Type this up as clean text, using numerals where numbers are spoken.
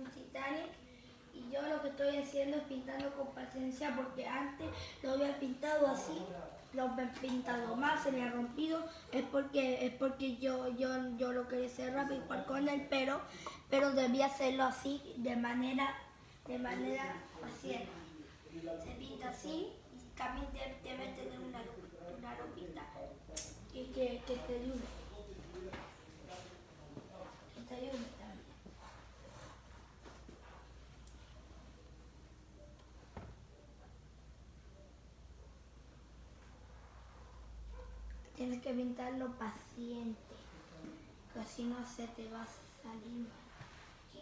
un Titanic y yo lo que estoy haciendo es pintando con paciencia porque antes lo había pintado así, lo he pintado mal, se me ha rompido, es porque yo lo quería hacer rápido igual con él, pero debía hacerlo así, de manera paciente. Se pinta así y también debe tener una lupita que te ayude. Que te ayude también. Tienes que pintarlo paciente, que si no se te va a salir mal. ¿Sí?